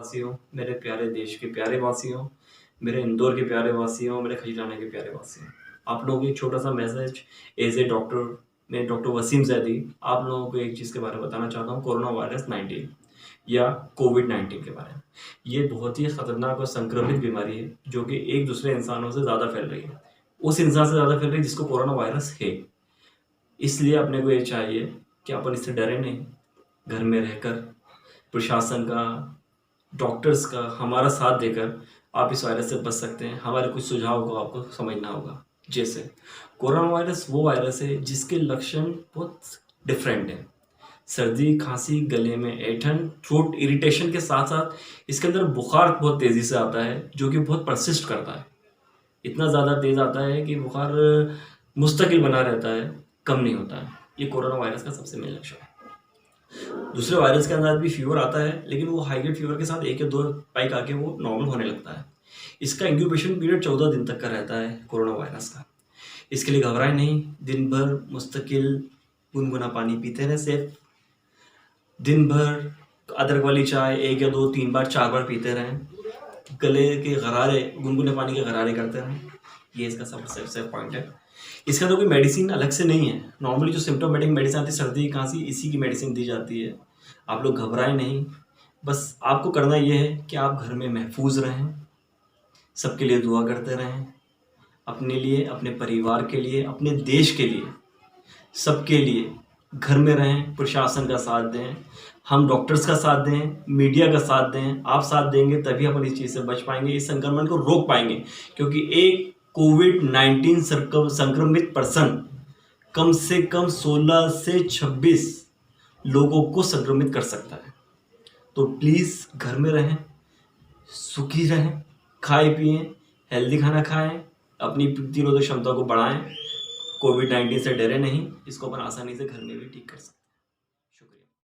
वासियों, मेरे प्यारे देश के प्यारे वासियों, मेरे इंदौर के प्यारे वासियों, मेरे खजीराना के प्यारे वासियों, आप लोगों को एक छोटा सा मैसेज एज ए डॉक्टर, मैं डॉक्टर वसीम जैदी आप लोगों को एक चीज़ के बारे में बताना चाहता हूँ। कोरोना वायरस 19 या कोविड-19 के बारे में। ये बहुत ही ख़तरनाक और संक्रमित बीमारी है जो कि एक दूसरे इंसानों से ज़्यादा फैल रही है, उस इंसान से ज़्यादा फैल रही है जिसको कोरोना वायरस है। इसलिए अपने को ये चाहिए कि अपन इससे डरे नहीं, घर में रहकर प्रशासन का, डॉक्टर्स का हमारा साथ देकर आप इस वायरस से बच सकते हैं। हमारे कुछ सुझाव को आपको समझना होगा। जैसे कोरोना वायरस वो वायरस है जिसके लक्षण बहुत डिफरेंट हैं। सर्दी, खांसी, गले में ऐंठन, थ्रोट इरिटेशन के साथ साथ इसके अंदर बुखार बहुत तेज़ी से आता है जो कि बहुत परसिस्ट करता है। इतना ज़्यादा तेज़ आता है कि बुखार मुस्तकिल बना रहता है, कम नहीं होता है। ये कोरोना वायरस का सबसे मेन लक्षण है। दूसरे वायरस के अंदर भी फीवर आता है, लेकिन वो हाई ग्रेड फीवर के साथ 1 या 2 स्पाइक आके वो नॉर्मल होने लगता है। इसका इंक्यूबेशन पीरियड 14 दिन तक का रहता है कोरोना वायरस का। इसके लिए घबराएं नहीं, दिन भर मुस्तकिल गुनगुना पानी पीते रहें सेफ। दिन भर अदरक वाली चाय 1 या 2, 3 बार, 4 बार पीते रहें। गले के गरारे, गुनगुने पानी के गरारे करते रहें। ये इसका सबसे सेफ पॉइंट है। इसका तो कोई मेडिसिन अलग से नहीं है। नॉर्मली जो सिम्टोमेटिक मेडिसिन आती है, सर्दी, खांसी, इसी की मेडिसिन दी जाती है। आप लोग घबराएं नहीं, बस आपको करना ये है कि आप घर में महफूज रहें, सबके लिए दुआ करते रहें, अपने लिए, अपने परिवार के लिए, अपने देश के लिए, सबके लिए घर में रहें, प्रशासन का साथ दें, हम डॉक्टर्स का साथ दें, मीडिया का साथ दें। आप साथ देंगे तभी अपन इस चीज़ से बच पाएंगे, इस संक्रमण को रोक पाएंगे। क्योंकि एक कोविड-19 संक्रमित पर्सन कम से कम 16 से 26 लोगों को संक्रमित कर सकता है। तो प्लीज़ घर में रहें, सुखी रहें, खाएं पिएं, हेल्दी खाना खाएं, अपनी प्रतिरोधक क्षमता को बढ़ाएं। कोविड-19 से डरे नहीं, इसको अपन आसानी से घर में भी ठीक कर सकते हैं।